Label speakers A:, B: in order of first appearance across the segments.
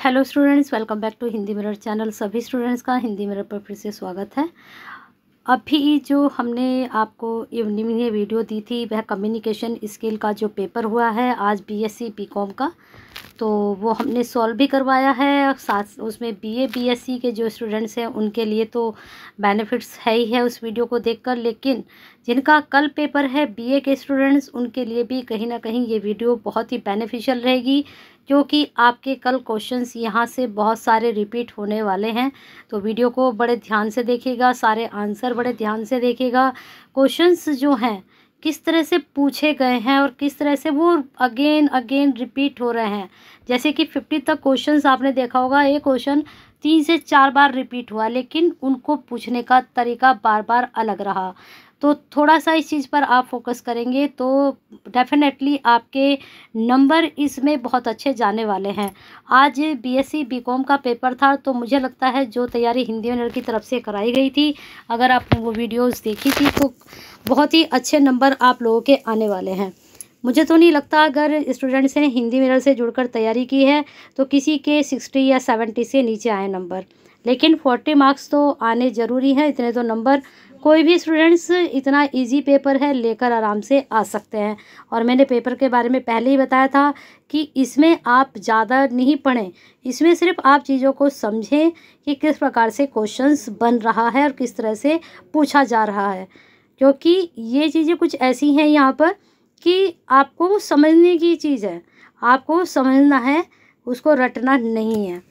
A: Hello students, welcome back to Hindi mirror channel. सभी students का Hindi mirror पर फिर से स्वागत है। अभी जो हमने आपको इवनिंग में वीडियो दी थी वह कम्युनिकेशन स्किल का जो पेपर हुआ है आज बीएससी बीकॉम का, तो वो हमने सॉल्व भी करवाया है। और साथ उसमें बीए बीएससी के जो स्टूडेंट्स हैं उनके लिए तो बेनिफिट्स है ही है उस वीडियो को देखकर, लेकिन जिनका कल पेपर है बीए के स्टूडेंट्स उनके लिए भी कहीं ना कहीं ये वीडियो बहुत ही बेनिफिशियल रहेगी, क्योंकि आपके कल क्वेश्चंस यहाँ से बहुत सारे रिपीट होने वाले हैं। तो वीडियो को बड़े ध्यान से देखिएगा, सारे आंसर बड़े ध्यान से देखिएगा। क्वेश्चंस जो हैं किस तरह से पूछे गए हैं और किस तरह से वो अगेन अगेन रिपीट हो रहे हैं। जैसे कि 50 तक क्वेश्चंस आपने देखा होगा, एक क्वेश्चन 3 से 4 बार रिपीट हुआ, लेकिन उनको पूछने का तरीका बार बार अलग रहा। तो थोड़ा सा इस चीज़ पर आप फोकस करेंगे तो डेफिनेटली आपके नंबर इसमें बहुत अच्छे जाने वाले हैं। आज बीएससी बीकॉम का पेपर था, तो मुझे लगता है जो तैयारी हिंदी मिरर की तरफ से कराई गई थी, अगर आपने वो वीडियोस देखी थी तो बहुत ही अच्छे नंबर आप लोगों के आने वाले हैं। मुझे तो नहीं लगता अगर स्टूडेंट्स ने हिंदी मिरर से जुड़कर तैयारी की है तो किसी के 60 या 70 से नीचे आए नंबर, लेकिन 40 मार्क्स तो आने ज़रूरी हैं। इतने तो नंबर कोई भी स्टूडेंट्स, इतना इजी पेपर है, लेकर आराम से आ सकते हैं। और मैंने पेपर के बारे में पहले ही बताया था कि इसमें आप ज़्यादा नहीं पढ़ें, इसमें सिर्फ आप चीज़ों को समझें कि किस प्रकार से क्वेश्चंस बन रहा है और किस तरह से पूछा जा रहा है, क्योंकि ये चीज़ें कुछ ऐसी हैं यहाँ पर कि आपको समझने की चीज़ है, आपको समझना है, उसको रटना नहीं है।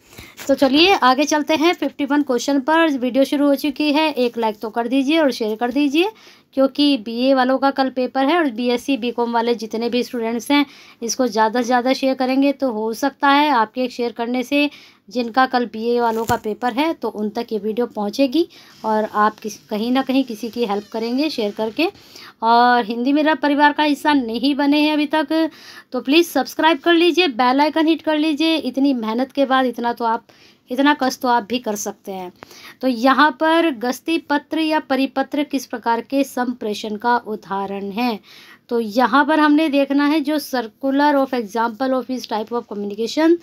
A: तो चलिए आगे चलते हैं 51 क्वेश्चन पर। वीडियो शुरू हो चुकी है, एक लाइक तो कर दीजिए और शेयर कर दीजिए, क्योंकि बीए वालों का कल पेपर है और बीएससी बीकॉम वाले जितने भी स्टूडेंट्स हैं इसको ज़्यादा से ज़्यादा शेयर करेंगे तो हो सकता है आपके एक शेयर करने से जिनका कल बीए वालों का पेपर है तो उन तक ये वीडियो पहुंचेगी और आप कहीं ना कहीं किसी की हेल्प करेंगे शेयर करके। और हिंदी मिरर परिवार का हिस्सा नहीं बने हैं अभी तक तो प्लीज़ सब्सक्राइब कर लीजिए, बेल आइकन हिट कर लीजिए। इतनी मेहनत के बाद इतना कष्ट तो आप भी कर सकते हैं। तो यहाँ पर गस्ती पत्र या परिपत्र किस प्रकार के संप्रेषण का उदाहरण है, तो यहाँ पर हमने देखना है जो सर्कुलर ऑफ एग्जाम्पल ऑफ इस टाइप ऑफ कम्युनिकेशन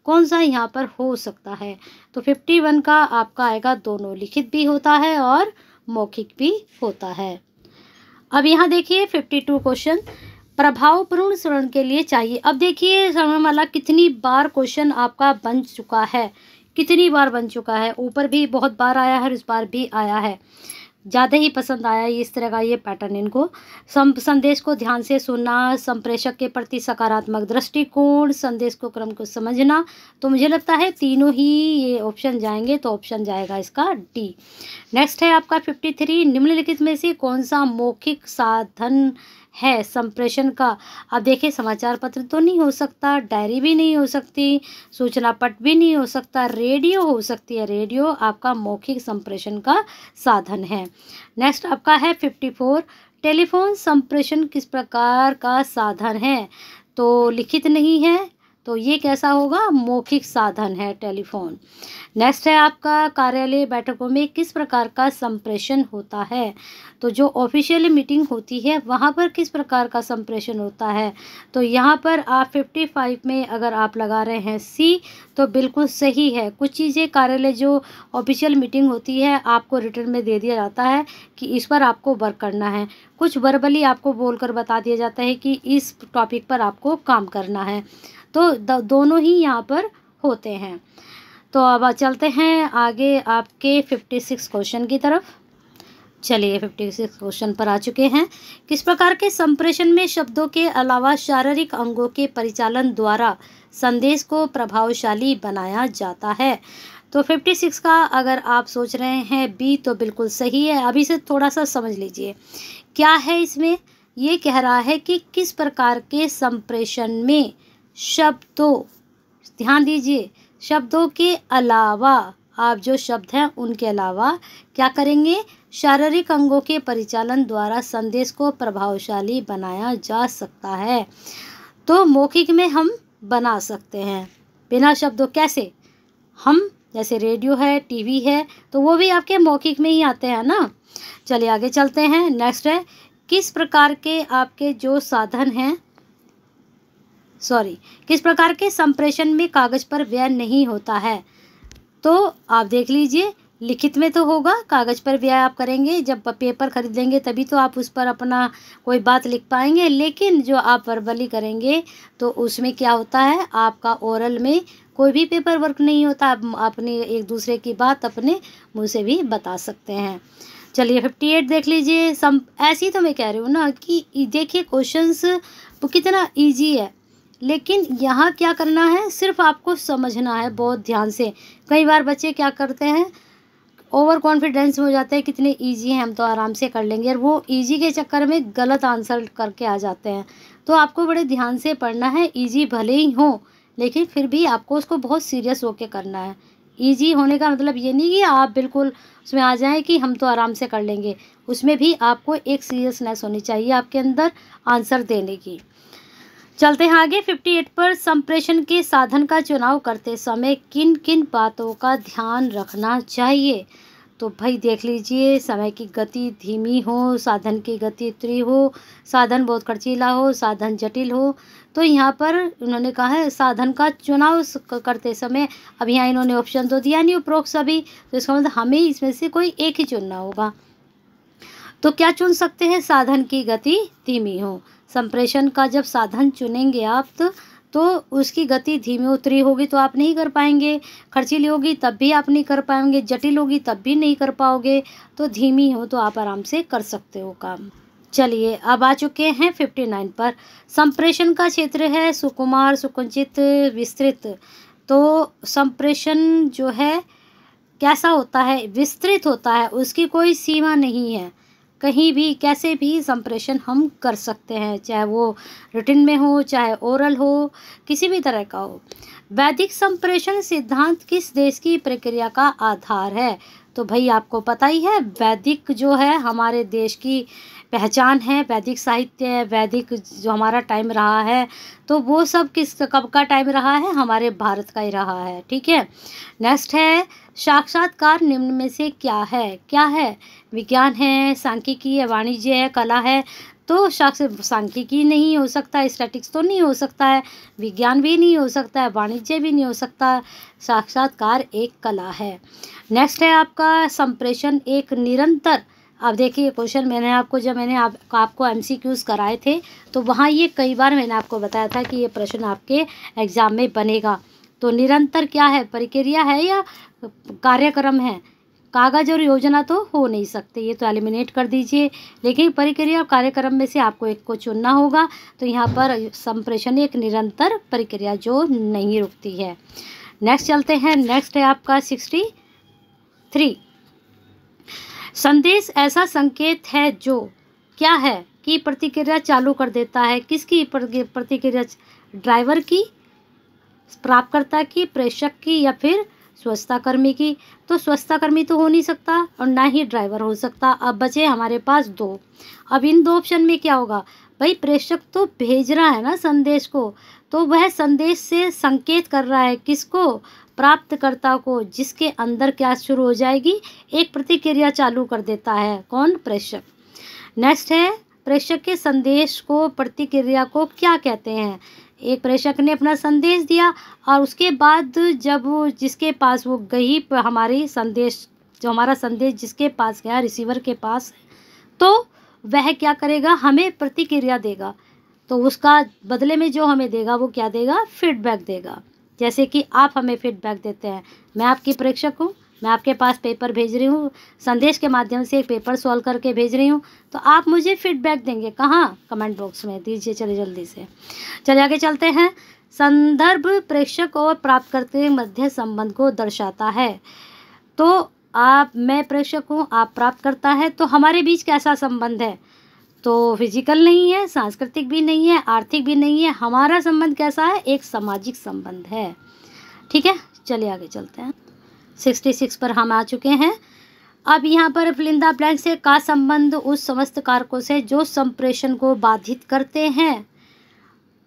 A: कौन सा यहाँ पर हो सकता है। तो 51 का आपका आएगा, दोनों लिखित भी होता है और मौखिक भी होता है। अब यहाँ देखिए 52 क्वेश्चन प्रभावपूर्ण श्रवण के लिए चाहिए। अब देखिए श्रवणमाला कितनी बार क्वेश्चन आपका बन चुका है, कितनी बार बन चुका है, ऊपर भी बहुत बार आया है और इस बार भी आया है। ज़्यादा ही पसंद आया इस तरह का ये पैटर्न इनको। संदेश को ध्यान से सुनना, संप्रेषक के प्रति सकारात्मक दृष्टिकोण, संदेश को क्रम को समझना, तो मुझे लगता है तीनों ही ये ऑप्शन जाएंगे, तो ऑप्शन जाएगा इसका डी। नेक्स्ट है आपका 53 निम्नलिखित में से कौन सा मौखिक साधन है संप्रेषण का। अब देखिए समाचार पत्र तो नहीं हो सकता, डायरी भी नहीं हो सकती, सूचना पट भी नहीं हो सकता, रेडियो हो सकती है, रेडियो आपका मौखिक संप्रेषण का साधन है। नेक्स्ट आपका है 54 टेलीफोन संप्रेषण किस प्रकार का साधन है, तो लिखित नहीं है, तो ये कैसा होगा, मौखिक साधन है टेलीफोन। नेक्स्ट है आपका कार्यालय बैठकों में किस प्रकार का संप्रेषण होता है, तो जो ऑफिशियल मीटिंग होती है वहाँ पर किस प्रकार का संप्रेषण होता है, तो यहाँ पर आप 55 में अगर आप लगा रहे हैं सी तो बिल्कुल सही है। कुछ चीज़ें कार्यालय जो ऑफिशियल मीटिंग होती है आपको रिटर्न में दे दिया जाता है कि इस पर आपको वर्क करना है, कुछ वर्बली आपको बोलकर बता दिया जाता है कि इस टॉपिक पर आपको काम करना है, तो दोनों ही यहाँ पर होते हैं। तो अब चलते हैं आगे आपके 56 क्वेश्चन की तरफ। चलिए 56 क्वेश्चन पर आ चुके हैं। किस प्रकार के संप्रेषण में शब्दों के अलावा शारीरिक अंगों के परिचालन द्वारा संदेश को प्रभावशाली बनाया जाता है, तो 56 का अगर आप सोच रहे हैं बी तो बिल्कुल सही है। अभी से थोड़ा सा समझ लीजिए क्या है इसमें। ये कह रहा है कि किस प्रकार के संप्रेषण में शब्दों, ध्यान दीजिए, शब्दों के अलावा, आप जो शब्द हैं उनके अलावा क्या करेंगे, शारीरिक अंगों के परिचालन द्वारा संदेश को प्रभावशाली बनाया जा सकता है। तो मौखिक में हम बना सकते हैं बिना शब्दों, कैसे, हम जैसे रेडियो है, टीवी है, तो वो भी आपके मौखिक में ही आते हैं ना। चलिए आगे चलते हैं। नेक्स्ट है किस प्रकार के आपके जो साधन हैं किस प्रकार के संप्रेषण में कागज पर व्यय नहीं होता है? तो आप देख लीजिए, लिखित में तो होगा, कागज़ पर व्यय आप करेंगे, जब पेपर खरीदेंगे तभी तो आप उस पर अपना कोई बात लिख पाएंगे। लेकिन जो आप वर्बली करेंगे तो उसमें क्या होता है, आपका ओरल में कोई भी पेपर वर्क नहीं होता। आप अपने एक दूसरे की बात अपने मुंह से भी बता सकते हैं। चलिए 58 देख लीजिए। ऐसी तो मैं कह रही हूँ ना कि देखिए क्वेश्चंस कितना ईजी है, लेकिन यहाँ क्या करना है, सिर्फ आपको समझना है बहुत ध्यान से। कई बार बच्चे क्या करते हैं, ओवर कॉन्फिडेंस हो जाते हैं, कितने इजी हैं हम तो आराम से कर लेंगे, और वो इजी के चक्कर में गलत आंसर करके आ जाते हैं। तो आपको बड़े ध्यान से पढ़ना है। इजी भले ही हो लेकिन फिर भी आपको उसको बहुत सीरियस होके करना है। इजी होने का मतलब ये नहीं कि आप बिल्कुल उसमें आ जाएं कि हम तो आराम से कर लेंगे, उसमें भी आपको एक सीरियसनेस होनी चाहिए आपके अंदर आंसर देने की। चलते हैं आगे 58 पर। संप्रेषण के साधन का चुनाव करते समय किन किन बातों का ध्यान रखना चाहिए? तो भाई देख लीजिए, समय की गति धीमी हो, साधन की गति तीव्र हो, साधन बहुत खर्चीला हो, साधन जटिल हो। तो यहाँ पर उन्होंने कहा है साधन का चुनाव करते समय, अब यहाँ इन्होंने ऑप्शन तो दिया नहीं उपरोक्त सभी, तो इसका मतलब हमें इसमें से कोई एक ही चुनना होगा। तो क्या चुन सकते हैं? साधन की गति धीमी हो। संप्रेषण का जब साधन चुनेंगे आप तो उसकी गति धीमी उतरी होगी तो आप नहीं कर पाएंगे, खर्चीली होगी तब भी आप नहीं कर पाएंगे, जटिल होगी तब भी नहीं कर पाओगे। तो धीमी हो तो आप आराम से कर सकते हो काम। चलिए अब आ चुके हैं 59 पर। संप्रेषण का क्षेत्र है सुकुमार, सुकुंचित, विस्तृत। तो संप्रेषण जो है कैसा होता है? विस्तृत होता है, उसकी कोई सीमा नहीं है, कहीं भी कैसे भी संप्रेषण हम कर सकते हैं, चाहे वो रिटन में हो चाहे ओरल हो, किसी भी तरह का हो। वैदिक संप्रेषण सिद्धांत किस देश की प्रक्रिया का आधार है? तो भाई आपको पता ही है, वैदिक जो है हमारे देश की पहचान है, वैदिक साहित्य है, वैदिक जो हमारा टाइम रहा है, तो वो सब कब का टाइम रहा है? हमारे भारत का ही रहा है। ठीक है, नेक्स्ट है साक्षात्कार निम्न में से क्या है? क्या है? विज्ञान है, सांख्यिकी है, वाणिज्य है, कला है। तो सांख्यिकी नहीं हो सकता, स्टैटिक्स तो नहीं हो सकता है, विज्ञान भी नहीं हो सकता है, वाणिज्य भी नहीं हो सकता, साक्षात्कार एक कला है। नेक्स्ट है आपका संप्रेषण एक निरंतर। अब देखिए क्वेश्चन मैंने आपको जब मैंने आपको MCQs कराए थे तो वहाँ ये कई बार मैंने आपको बताया था कि ये प्रश्न आपके एग्जाम में बनेगा। तो निरंतर क्या है? प्रक्रिया है या कार्यक्रम है? कागज और योजना तो हो नहीं सकते, ये तो एलिमिनेट कर दीजिए। लेकिन प्रक्रिया और कार्यक्रम में से आपको एक को चुनना होगा। तो यहाँ पर संप्रेषण एक निरंतर प्रक्रिया जो नहीं रुकती है। नेक्स्ट चलते हैं। नेक्स्ट है आपका 63। संदेश ऐसा संकेत है जो क्या है कि प्रतिक्रिया चालू कर देता है। किसकी प्रतिक्रिया? ड्राइवर की, प्राप्तकर्ता की, प्रेषक की, या फिर स्वच्छताकर्मी की? तो स्वच्छताकर्मी तो हो नहीं सकता और ना ही ड्राइवर हो सकता। अब बचे हमारे पास दो। अब इन दो ऑप्शन में क्या होगा? भाई प्रेषक तो भेज रहा है ना संदेश को, तो वह संदेश से संकेत कर रहा है किसको? प्राप्तकर्ता को, जिसके अंदर क्या शुरू हो जाएगी? एक प्रतिक्रिया चालू कर देता है। कौन? प्रेषक। नेक्स्ट है प्रेषक के संदेश को, प्रतिक्रिया को क्या कहते हैं? एक प्रेषक ने अपना संदेश दिया और उसके बाद जब वो जिसके पास वो गई हमारी संदेश, जो हमारा संदेश जिसके पास गया, रिसीवर के पास, तो वह क्या करेगा? हमें प्रतिक्रिया देगा। तो उसका बदले में जो हमें देगा वो क्या देगा? फीडबैक देगा। जैसे कि आप हमें फीडबैक देते हैं, मैं आपकी प्रेक्षक हूँ, मैं आपके पास पेपर भेज रही हूँ, संदेश के माध्यम से एक पेपर सॉल्व करके भेज रही हूँ, तो आप मुझे फीडबैक देंगे कहाँ? कमेंट बॉक्स में दीजिए। चलिए जल्दी से चलिए आगे चलते हैं। संदर्भ प्रेषक और प्राप्तकर्ता के मध्य संबंध को दर्शाता है। तो मैं प्रेषक हूँ, आप प्राप्तकर्ता है, तो हमारे बीच कैसा संबंध है? तो फिजिकल नहीं है, सांस्कृतिक भी नहीं है, आर्थिक भी नहीं है, हमारा संबंध कैसा है? एक सामाजिक संबंध है। ठीक है, चलिए आगे चलते हैं। 66 पर हम आ चुके हैं। अब यहाँ पर फिलिंदा ब्लैंक से का संबंध उस समस्त कारकों से जो संप्रेषण को बाधित करते हैं।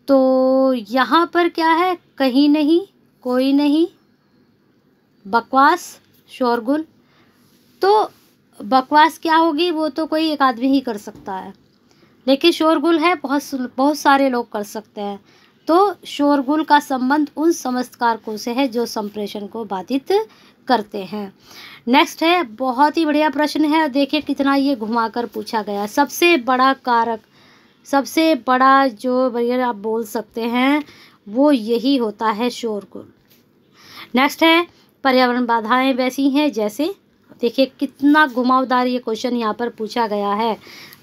A: तो यहाँ पर क्या है? कहीं नहीं, कोई नहीं, बकवास, शोरगुल। तो बकवास क्या होगी? वो तो कोई एक आदमी ही कर सकता है, लेकिन शोरगुल है बहुत सारे लोग कर सकते हैं। तो शोरगुल का संबंध उन समस्त कारकों से है जो संप्रेषण को बाधित करते हैं। नेक्स्ट है, बहुत ही बढ़िया प्रश्न है, देखिए कितना ये घुमाकर पूछा गया। सबसे बड़ा कारक, सबसे बड़ा जो बढ़िया आप बोल सकते हैं वो यही होता है शोरगुल। नेक्स्ट है, पर्यावरण बाधाएं वैसी हैं जैसे, देखिए कितना घुमावदार ये क्वेश्चन यहाँ पर पूछा गया है।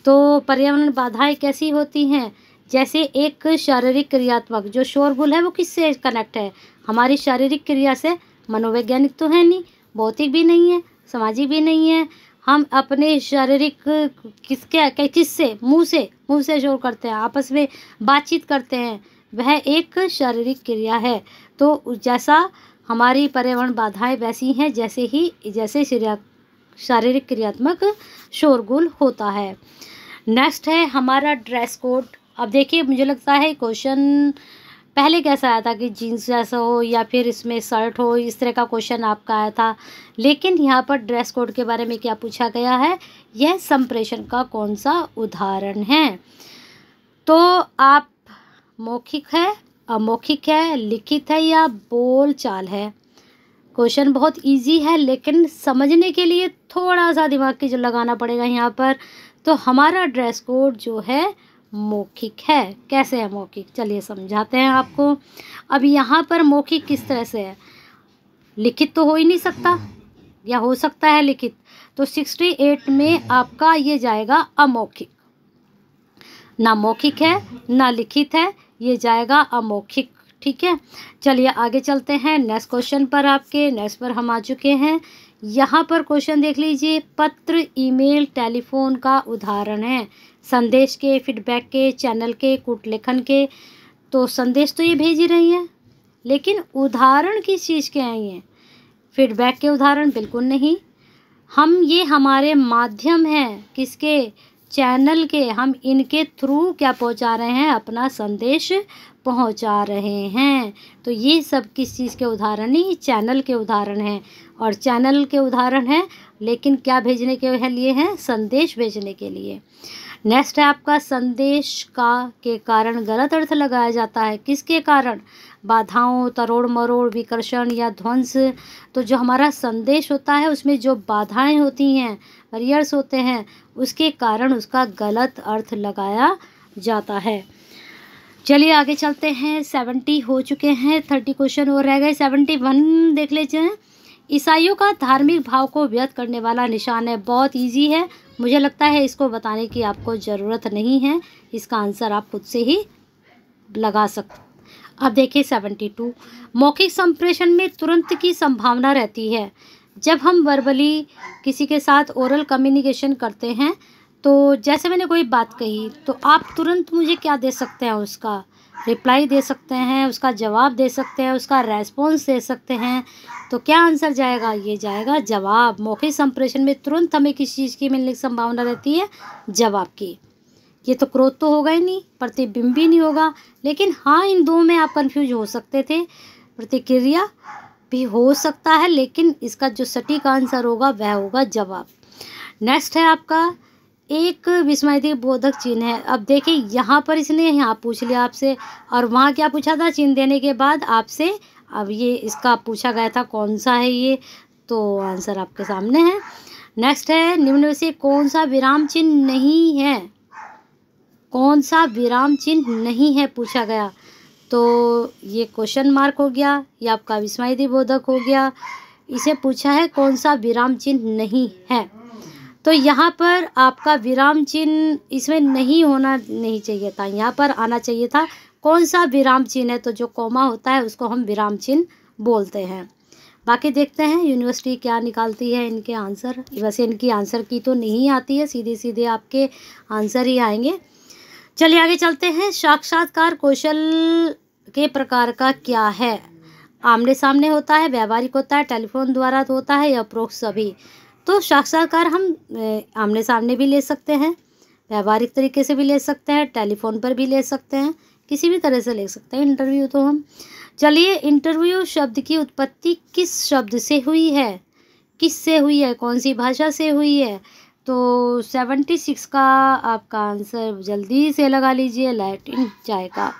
A: तो पर्यावरण बाधाएं कैसी होती हैं, जैसे एक शारीरिक क्रियात्मक, जो शोरगुल है वो किससे कनेक्ट है, हमारी शारीरिक क्रिया से। मनोवैज्ञानिक तो है नहीं, भौतिक भी नहीं है, सामाजिक भी नहीं है। हम अपने शारीरिक किससे, मुंह से शोर करते हैं, आपस में बातचीत करते हैं, वह एक शारीरिक क्रिया है। तो जैसा हमारी पर्यावरण बाधाएं वैसी हैं जैसे शारीरिक क्रियात्मक शोरगुल होता है। नेक्स्ट है हमारा ड्रेस कोड। अब देखिए मुझे लगता है क्वेश्चन पहले कैसा आया था कि जीन्स जैसा हो या फिर इसमें शर्ट हो, इस तरह का क्वेश्चन आपका आया था। लेकिन यहाँ पर ड्रेस कोड के बारे में क्या पूछा गया है, यह संप्रेषण का कौन सा उदाहरण है। तो आप मौखिक है, अमौखिक है, लिखित है या बोल चाल है। क्वेश्चन बहुत इजी है लेकिन समझने के लिए थोड़ा सा दिमाग की जो लगाना पड़ेगा यहाँ पर। तो हमारा ड्रेस कोड जो है मौखिक है। कैसे है मौखिक, चलिए समझाते हैं आपको। अब यहाँ पर मौखिक किस तरह से है, लिखित तो हो ही नहीं सकता, या हो सकता है लिखित, तो 68 में आपका ये जाएगा अमौखिक। ना मौखिक है ना लिखित है, ये जाएगा अमौखिक। ठीक है, चलिए आगे चलते हैं नेक्स्ट क्वेश्चन पर। आपके नेक्स्ट पर हम आ चुके हैं। यहाँ पर क्वेश्चन देख लीजिए, पत्र, ईमेल, टेलीफोन का उदाहरण है। संदेश के, फीडबैक के, चैनल के, कूट लेखन के। तो संदेश तो ये भेज ही रही हैं, लेकिन उदाहरण किस चीज़ के हैं ये, फीडबैक के उदाहरण बिल्कुल नहीं। ये हमारे माध्यम हैं, किसके, चैनल के। हम इनके थ्रू क्या पहुंचा रहे हैं, अपना संदेश पहुंचा रहे हैं। तो ये सब किस चीज़ के उदाहरण नहीं, चैनल के उदाहरण हैं। और चैनल के उदाहरण हैं, लेकिन क्या भेजने के लिए हैं, संदेश भेजने के लिए। नेक्स्ट है आपका, संदेश के कारण गलत अर्थ लगाया जाता है। किसके कारण, बाधाओं, तरोड़ मरोड़, विकर्षण या ध्वंस। तो जो हमारा संदेश होता है उसमें जो बाधाएं होती हैं, बैरियर्स होते हैं, उसके कारण उसका गलत अर्थ लगाया जाता है। चलिए आगे चलते हैं। 70 हो चुके हैं, 30 क्वेश्चन और रह गए। 71 देख लीजिए। ईसाइयों का धार्मिक भाव को व्यक्त करने वाला निशान है। बहुत इजी है, मुझे लगता है इसको बताने की आपको ज़रूरत नहीं है, इसका आंसर आप खुद से ही लगा सकते। अब देखिए 72, मौखिक संप्रेषण में तुरंत की संभावना रहती है। जब हम वर्बली किसी के साथ ओरल कम्युनिकेशन करते हैं, तो जैसे मैंने कोई बात कही तो आप तुरंत मुझे क्या दे सकते हैं, उसका रिप्लाई दे सकते हैं, उसका जवाब दे सकते हैं, उसका रेस्पॉन्स दे सकते हैं। तो क्या आंसर जाएगा, ये जाएगा जवाब। मौखिक संप्रेषण में तुरंत हमें किस चीज़ की मिलने की संभावना रहती है, जवाब की। ये तो क्रोध तो होगा ही नहीं, प्रतिबिंब भी नहीं होगा, लेकिन हाँ इन दो में आप कंफ्यूज हो सकते थे। प्रतिक्रिया भी हो सकता है, लेकिन इसका जो सटीक आंसर होगा वह होगा जवाब। नेक्स्ट है आपका, एक विस्मयादिबोधक बोधक चिन्ह है। अब देखिए यहाँ पर इसने यहाँ पूछ लिया आपसे, और वहाँ क्या पूछा था, चिन्ह देने के बाद आपसे। अब ये इसका पूछा गया था कौन सा है ये, तो आंसर आपके सामने है। नेक्स्ट है, निम्न में से कौन सा विराम चिन्ह नहीं है, कौन सा विराम चिन्ह नहीं है पूछा गया। तो ये क्वेश्चन मार्क हो गया, ये आपका विस्मयादिबोधक हो गया। इसे पूछा है कौन सा विराम चिन्ह नहीं है। तो यहाँ पर आपका विराम चिन्ह इसमें नहीं होना नहीं चाहिए था, यहाँ पर आना चाहिए था कौन सा विराम चिन्ह है। तो जो कॉमा होता है उसको हम विराम चिन्ह बोलते हैं। बाकी देखते हैं यूनिवर्सिटी क्या निकालती है इनके आंसर। वैसे इनकी आंसर की तो नहीं आती है, सीधे सीधे आपके आंसर ही आएंगे। चलिए आगे चलते हैं। साक्षात्कार कौशल के प्रकार का क्या है, आमने सामने होता है, व्यावहारिक होता है, टेलीफोन द्वारा होता है या उपरोक्त सभी। तो साक्षात्कार हम आमने सामने भी ले सकते हैं, व्यावहारिक तरीके से भी ले सकते हैं, टेलीफोन पर भी ले सकते हैं, किसी भी तरह से ले सकते हैं। इंटरव्यू तो हम, चलिए इंटरव्यू शब्द की उत्पत्ति किस शब्द से हुई है, किस से हुई है, कौन सी भाषा से हुई है। तो 76 का आपका आंसर जल्दी से लगा लीजिए, लैटिन जाएगा।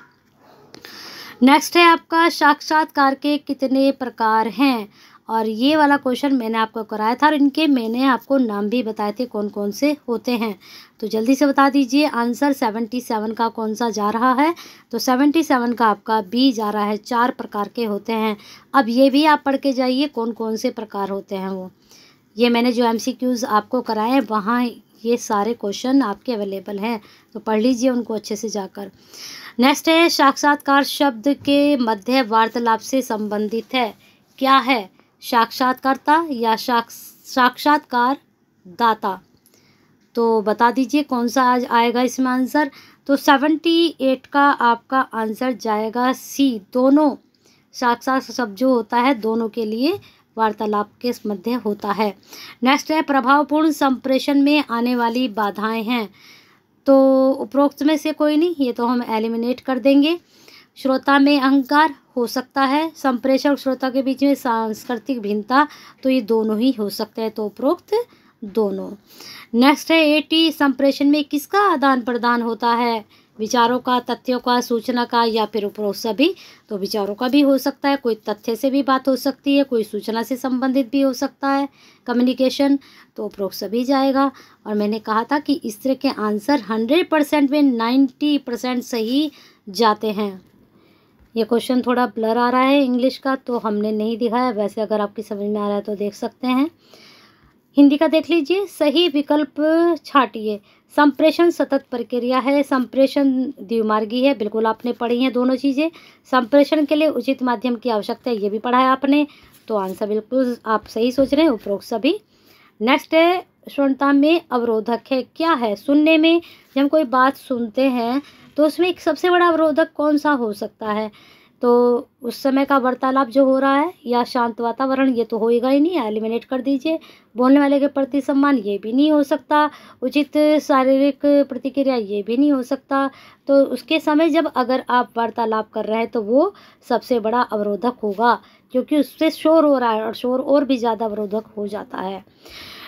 A: नेक्स्ट है आपका साक्षात्कार के कितने प्रकार हैं, और ये वाला क्वेश्चन मैंने आपको कराया था और इनके मैंने आपको नाम भी बताए थे कौन कौन से होते हैं। तो जल्दी से बता दीजिए आंसर 77 का कौन सा जा रहा है। तो 77 का आपका बी जा रहा है, 4 प्रकार के होते हैं। अब ये भी आप पढ़ के जाइए कौन कौन से प्रकार होते हैं वो। ये मैंने जो MCQs आपको कराए हैं वहाँ ये सारे क्वेश्चन आपके अवेलेबल हैं, तो पढ़ लीजिए उनको अच्छे से जाकर। नेक्स्ट है साक्षात्कार शब्द के मध्य वार्तालाप से संबंधित है, क्या है, साक्षात्कारता या साक्षात्कार दाता। तो बता दीजिए कौन सा आज आएगा इसमें आंसर। तो 78 का आपका आंसर जाएगा सी, दोनों। साक्षात शब्द जो होता है दोनों के लिए वार्तालाप के मध्य होता है। नेक्स्ट है प्रभावपूर्ण संप्रेषण में आने वाली बाधाएं हैं। तो उपरोक्त में से कोई नहीं, ये तो हम एलिमिनेट कर देंगे। श्रोता में अहंकार हो सकता है, संप्रेषक श्रोता के बीच में सांस्कृतिक भिन्नता, तो ये दोनों ही हो सकते हैं, तो उपरोक्त दोनों। नेक्स्ट है 80 संप्रेषण में किसका आदान प्रदान होता है, विचारों का, तथ्यों का, सूचना का, या फिर उपरोक्त सभी। तो विचारों का भी हो सकता है, कोई तथ्य से भी बात हो सकती है, कोई सूचना से संबंधित भी हो सकता है, कम्युनिकेशन, तो उपरोक्त सभी जाएगा। और मैंने कहा था कि इस तरह के आंसर 100% में 90% सही जाते हैं। ये क्वेश्चन थोड़ा ब्लर आ रहा है इंग्लिश का, तो हमने नहीं दिखाया, वैसे अगर आपकी समझ में आ रहा है तो देख सकते हैं। हिंदी का देख लीजिए, सही विकल्प छाटिए। संप्रेषण सतत प्रक्रिया है, संप्रेषण द्विमार्गी है, बिल्कुल आपने पढ़ी हैं दोनों चीज़ें। संप्रेषण के लिए उचित माध्यम की आवश्यकता है, ये भी पढ़ा है आपने, तो आंसर बिल्कुल आप सही सोच रहे हैं, उपरोक्त सभी। नेक्स्ट है श्रवणता में अवरोधक है, क्या है, सुनने में जब हम कोई बात सुनते हैं तो उसमें एक सबसे बड़ा अवरोधक कौन सा हो सकता है। तो उस समय का वार्तालाप जो हो रहा है या शांत वातावरण, ये तो होएगा ही नहीं, एलिमिनेट कर दीजिए। बोलने वाले के प्रति सम्मान, ये भी नहीं हो सकता। उचित शारीरिक प्रतिक्रिया, ये भी नहीं हो सकता। तो उसके समय जब अगर आप वार्तालाप कर रहे हैं तो वो सबसे बड़ा अवरोधक होगा, क्योंकि उससे शोर हो रहा है और शोर और भी ज़्यादा अवरोधक हो जाता है।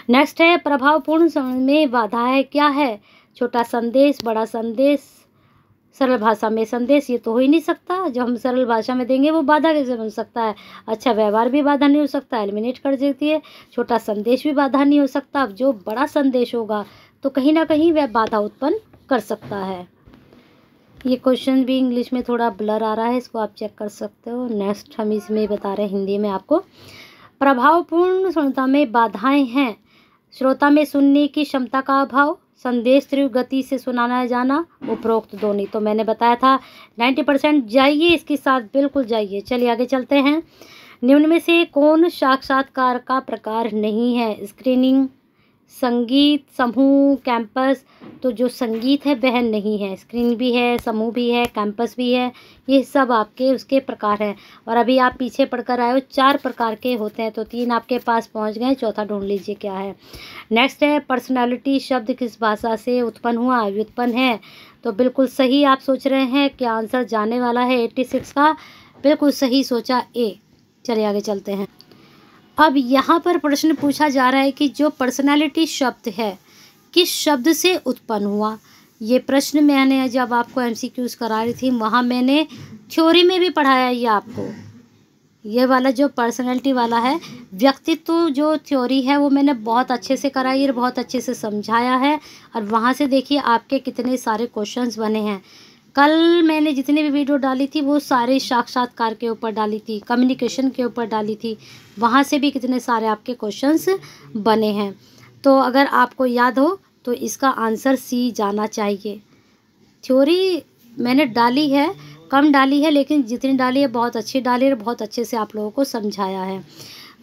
A: नेक्स्ट है प्रभावपूर्ण समझ में बाधा है, क्या है, छोटा संदेश, बड़ा संदेश, सरल भाषा में संदेश, ये तो हो ही नहीं सकता। जो हम सरल भाषा में देंगे वो बाधा कैसे बन सकता है। अच्छा व्यवहार भी बाधा नहीं हो सकता, एलिमिनेट कर देती है। छोटा संदेश भी बाधा नहीं हो सकता। अब जो बड़ा संदेश होगा तो कहीं ना कहीं वह बाधा उत्पन्न कर सकता है। ये क्वेश्चन भी इंग्लिश में थोड़ा ब्लर आ रहा है, इसको आप चेक कर सकते हो। नेक्स्ट हम इसमें बता रहे हैं हिंदी में आपको। प्रभावपूर्ण श्रोता में बाधाएं हैं, श्रोता में सुनने की क्षमता का अभाव, संदेश तीव्र गति से सुनाना जाना, उपरोक्त दोनों। तो मैंने बताया था 90% जाइए इसके साथ, बिल्कुल जाइए। चलिए आगे चलते हैं। निम्न में से कौन साक्षात्कार का प्रकार नहीं है, स्क्रीनिंग, संगीत, समूह, कैंपस। तो जो संगीत है वह नहीं है, स्क्रीन भी है, समूह भी है, कैंपस भी है, ये सब आपके उसके प्रकार हैं। और अभी आप पीछे पढ़कर आए हो 4 प्रकार के होते हैं, तो 3 आपके पास पहुंच गए, चौथा ढूंढ लीजिए क्या है। नेक्स्ट है पर्सनालिटी शब्द किस भाषा से उत्पन्न हुआ, व्युत्पन्न है। तो बिल्कुल सही आप सोच रहे हैं कि आंसर जाने वाला है 86 का, बिल्कुल सही सोचा, ए। चलिए आगे चलते हैं। अब यहाँ पर प्रश्न पूछा जा रहा है कि जो पर्सनालिटी शब्द है किस शब्द से उत्पन्न हुआ। ये प्रश्न मैंने जब आपको MCQs करा रही थी वहाँ मैंने थ्योरी में भी पढ़ाया ये आपको। ये वाला जो पर्सनालिटी वाला है, व्यक्तित्व जो थ्योरी है वो मैंने बहुत अच्छे से कराई और बहुत अच्छे से समझाया है। और वहाँ से देखिए आपके कितने सारे क्वेश्चंस बने हैं। कल मैंने जितने भी वीडियो डाली थी वो सारे साक्षात्कार के ऊपर डाली थी, कम्युनिकेशन के ऊपर डाली थी, वहाँ से भी कितने सारे आपके क्वेश्चंस बने हैं। तो अगर आपको याद हो तो इसका आंसर सी जाना चाहिए। थ्योरी मैंने डाली है, कम डाली है, लेकिन जितनी डाली है बहुत अच्छी डाली है और बहुत अच्छे से आप लोगों को समझाया है।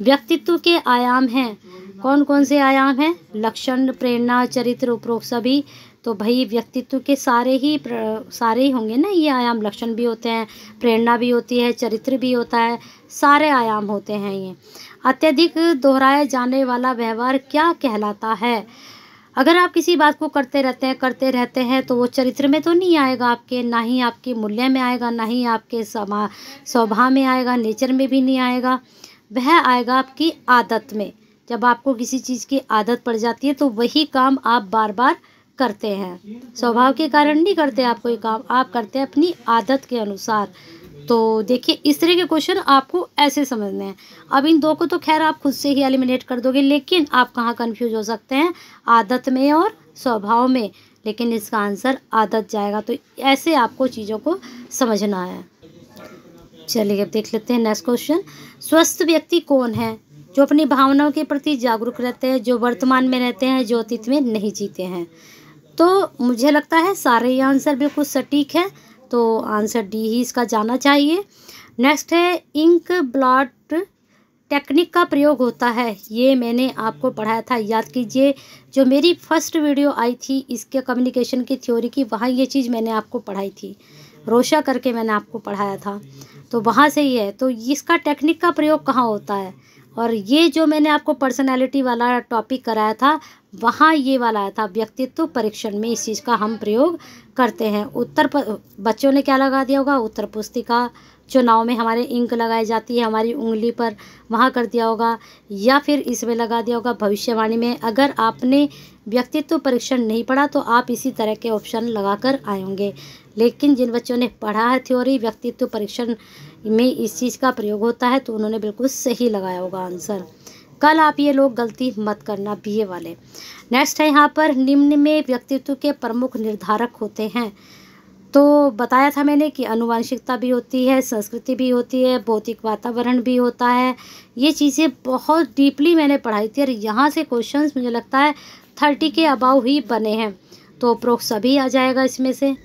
A: व्यक्तित्व के आयाम हैं, कौन कौन से आयाम हैं, लक्षण, प्रेरणा, चरित्र, उपरोक्त सभी। तो भाई व्यक्तित्व के सारे ही होंगे ना ये आयाम। लक्षण भी होते हैं, प्रेरणा भी होती है, चरित्र भी होता है, सारे आयाम होते हैं ये। अत्यधिक दोहराए जाने वाला व्यवहार क्या कहलाता है। अगर आप किसी बात को करते रहते हैं तो वो चरित्र में तो नहीं आएगा आपके, ना ही आपके मूल्य में आएगा, ना ही आपके स्वभाव में आएगा, नेचर में भी नहीं आएगा। वह आएगा आपकी आदत में। जब आपको किसी चीज़ की आदत पड़ जाती है तो वही काम आप बार बार करते हैं। स्वभाव के कारण नहीं करते आप कोई काम, आप करते हैं अपनी आदत के अनुसार। तो देखिए इस तरह के क्वेश्चन आपको ऐसे समझने हैं। अब इन दो को तो खैर आप खुद से ही एलिमिनेट कर दोगे, लेकिन आप कहाँ कंफ्यूज हो सकते हैं, आदत में और स्वभाव में, लेकिन इसका आंसर आदत जाएगा। तो ऐसे आपको चीज़ों को समझना है। चलिए अब देख लेते हैं नेक्स्ट क्वेश्चन। स्वस्थ व्यक्ति कौन है? जो अपनी भावनाओं के प्रति जागरूक रहते हैं, जो वर्तमान में रहते हैं, जो अतीत में नहीं जीते हैं। तो मुझे लगता है सारे ही आंसर बिल्कुल सटीक है, तो आंसर डी ही इसका जाना चाहिए। नेक्स्ट है इंक ब्लॉट टेक्निक का प्रयोग होता है। ये मैंने आपको पढ़ाया था, याद कीजिए। जो मेरी फर्स्ट वीडियो आई थी इसके कम्युनिकेशन की थ्योरी की, वहाँ ये चीज़ मैंने आपको पढ़ाई थी, रोशा करके मैंने आपको पढ़ाया था, तो वहाँ से ही है। तो इसका टेक्निक का प्रयोग कहाँ होता है? और ये जो मैंने आपको पर्सनैलिटी वाला टॉपिक कराया था, वहाँ ये वाला आया था, व्यक्तित्व परीक्षण में इस चीज़ का हम प्रयोग करते हैं। बच्चों ने क्या लगा दिया होगा, उत्तर पुस्तिका चुनाव में हमारे इंक लगाई जाती है हमारी उंगली पर, वहाँ कर दिया होगा, या फिर इसमें लगा दिया होगा भविष्यवाणी में। अगर आपने व्यक्तित्व परीक्षण नहीं पढ़ा तो आप इसी तरह के ऑप्शन लगा कर आए होंगे, लेकिन जिन बच्चों ने पढ़ा है थ्योरी व्यक्तित्व परीक्षण में इस चीज़ का प्रयोग होता है, तो उन्होंने बिल्कुल सही लगाया होगा आंसर। कल आप ये लोग गलती मत करना, बीए वाले। नेक्स्ट है यहाँ पर, निम्न में व्यक्तित्व के प्रमुख निर्धारक होते हैं। तो बताया था मैंने कि आनुवंशिकता भी होती है, संस्कृति भी होती है, भौतिक वातावरण भी होता है। ये चीज़ें बहुत डीपली मैंने पढ़ाई थी, और यहाँ से क्वेश्चंस मुझे लगता है 30 के अबाव ही बने हैं, तो प्रोक सभी आ जाएगा इसमें से।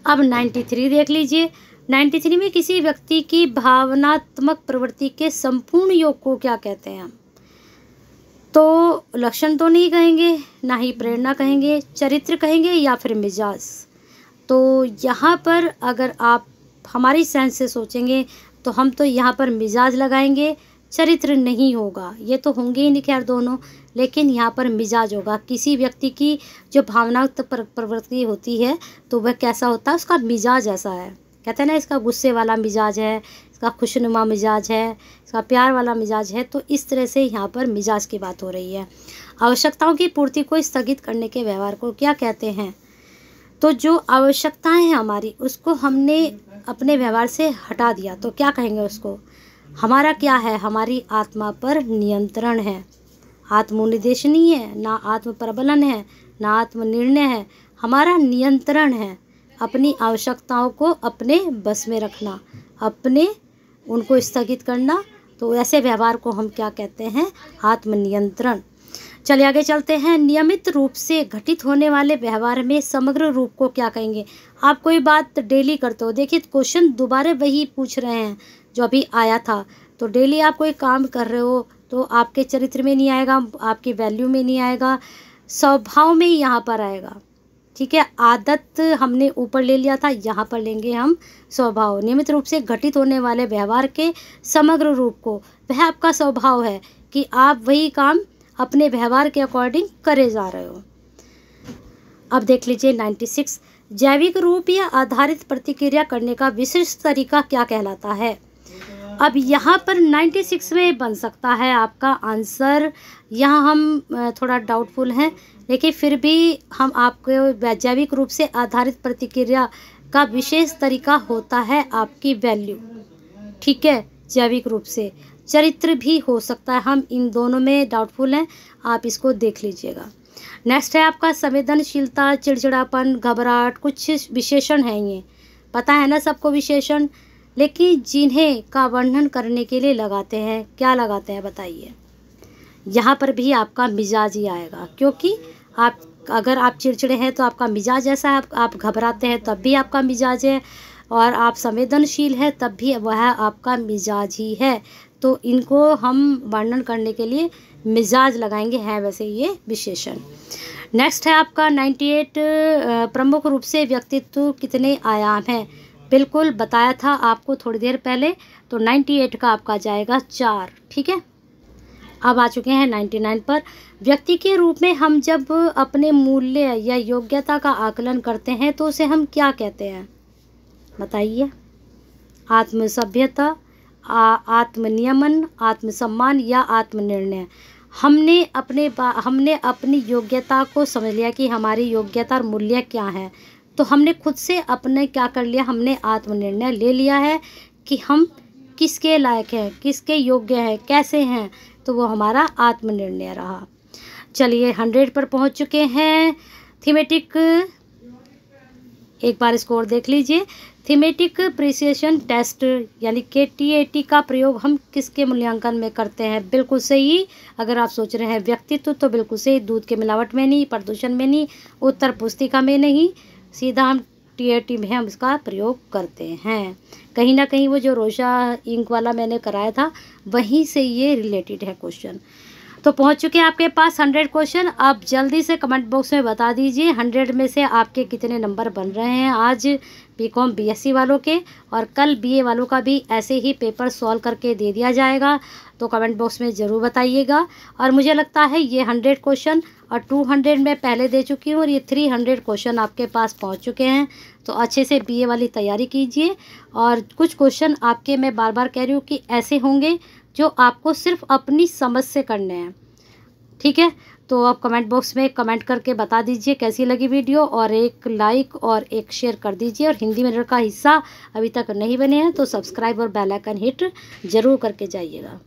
A: अब 93 देख लीजिए। 93 में किसी व्यक्ति की भावनात्मक प्रवृत्ति के संपूर्ण योग को क्या कहते हैं? तो लक्षण तो नहीं कहेंगे, ना ही प्रेरणा कहेंगे, चरित्र कहेंगे, या फिर मिजाज। तो यहाँ पर अगर आप हमारी सेंस से सोचेंगे तो हम तो यहाँ पर मिजाज लगाएंगे, चरित्र नहीं होगा। ये तो होंगे ही नहीं खैर दोनों, लेकिन यहाँ पर मिजाज होगा। किसी व्यक्ति की जो भावनात्मक प्रवृत्ति होती है तो वह कैसा होता है, उसका मिजाज ऐसा है। कहते हैं ना, इसका गुस्से वाला मिजाज है, इसका खुशनुमा मिजाज है, इसका प्यार वाला मिजाज है। तो इस तरह से यहाँ पर मिजाज की बात हो रही है। आवश्यकताओं की पूर्ति को स्थगित करने के व्यवहार को क्या कहते हैं? तो जो आवश्यकताएं हैं हमारी, उसको हमने अपने व्यवहार से हटा दिया तो क्या कहेंगे उसको? हमारा क्या है? हमारी आत्मा पर नियंत्रण है। आत्मनिर्देश नहीं है, ना आत्म प्रबलन है, ना आत्मनिर्णय है, हमारा नियंत्रण है। अपनी आवश्यकताओं को अपने बस में रखना, अपने उनको स्थगित करना, तो ऐसे व्यवहार को हम क्या कहते हैं? आत्मनियंत्रण। चलिए आगे चलते हैं। नियमित रूप से घटित होने वाले व्यवहार में समग्र रूप को क्या कहेंगे? आप कोई बात डेली करते हो, देखिए क्वेश्चन दोबारा वही पूछ रहे हैं जो अभी आया था। तो डेली आप कोई काम कर रहे हो तो आपके चरित्र में नहीं आएगा, आपकी वैल्यू में नहीं आएगा, स्वभाव में ही यहाँ पर आएगा। ठीक है, आदत हमने ऊपर ले लिया था, यहाँ पर लेंगे हम स्वभाव। नियमित रूप से घटित होने वाले व्यवहार के समग्र रूप को, वह आपका स्वभाव है कि आप वही काम अपने व्यवहार के अकॉर्डिंग करे जा रहे हो। अब देख लीजिए 96, जैविक रूप या आधारित प्रतिक्रिया करने का विशिष्ट तरीका क्या कहलाता है? अब यहाँ पर 96 में बन सकता है आपका आंसर। यहाँ हम थोड़ा डाउटफुल हैं, लेकिन फिर भी हम आपको जैविक रूप से आधारित प्रतिक्रिया का विशेष तरीका होता है आपकी वैल्यू। ठीक है, जैविक रूप से। चरित्र भी हो सकता है, हम इन दोनों में डाउटफुल हैं, आप इसको देख लीजिएगा। नेक्स्ट है आपका संवेदनशीलता, चिड़चिड़ापन, घबराहट, कुछ विशेषण हैं ये, पता है ना सबको विशेषण, लेकिन जिन्हें का वर्णन करने के लिए लगाते हैं, क्या लगाते हैं बताइए? यहाँ पर भी आपका मिजाज ही आएगा, क्योंकि अगर आप चिड़चिड़े हैं तो आपका मिजाज ऐसा है, आप घबराते हैं तब भी आपका मिजाज है, और आप संवेदनशील है तब भी वह आपका मिजाज ही है। तो इनको हम वर्णन करने के लिए मिजाज लगाएंगे, हैं वैसे ये विशेषण। नेक्स्ट है आपका 98, प्रमुख रूप से व्यक्तित्व कितने आयाम हैं? बिल्कुल बताया था आपको थोड़ी देर पहले, तो 98 का आपका जाएगा 4। ठीक है, अब आ चुके हैं 99 पर। व्यक्ति के रूप में हम जब अपने मूल्य या योग्यता का आकलन करते हैं तो उसे हम क्या कहते हैं बताइए? आत्मसभ्यता, आत्मनियमन, आत्मसम्मान या आत्मनिर्णय। हमने अपनी योग्यता को समझ लिया कि हमारी योग्यता और मूल्य क्या है, तो हमने खुद से अपने क्या कर लिया, हमने आत्मनिर्णय ले लिया है कि हम किसके लायक हैं, किसके योग्य हैं, कैसे हैं, तो वो हमारा आत्मनिर्णय रहा। चलिए 100 पर पहुंच चुके हैं। थीमेटिक, एक बार स्कोर देख लीजिए। थीमेटिक अप्रिसिएशन टेस्ट यानी कि TAT का प्रयोग हम किसके मूल्यांकन में करते हैं? बिल्कुल सही। अगर आप सोच रहे हैं व्यक्तित्व तो बिल्कुल सही, दूध के मिलावट में नहीं, प्रदूषण में नहीं, उत्तर पुस्तिका में नहीं, सीधा हम TAT में हम इसका प्रयोग करते हैं। कहीं ना कहीं वो जो रोशा इंक वाला मैंने कराया था वहीं से ये रिलेटेड है क्वेश्चन। तो पहुंच चुके हैं आपके पास 100 क्वेश्चन। आप जल्दी से कमेंट बॉक्स में बता दीजिए 100 में से आपके कितने नंबर बन रहे हैं आज BCom BSc वालों के, और कल BA वालों का भी ऐसे ही पेपर सॉल्व करके दे दिया जाएगा। तो कमेंट बॉक्स में ज़रूर बताइएगा। और मुझे लगता है ये 100 क्वेश्चन और 200 मैं पहले दे चुकी हूँ और ये 300 क्वेश्चन आपके पास पहुँच चुके हैं। तो अच्छे से BA वाली तैयारी कीजिए। और कुछ क्वेश्चन आपके मैं बार बार कह रही हूँ कि ऐसे होंगे जो आपको सिर्फ अपनी समझ से करने हैं, ठीक है। तो आप कमेंट बॉक्स में कमेंट करके बता दीजिए कैसी लगी वीडियो, और एक लाइक और एक शेयर कर दीजिए। और हिंदी मिरर का हिस्सा अभी तक नहीं बने हैं तो सब्सक्राइब और बेल आइकन हिट ज़रूर करके जाइएगा।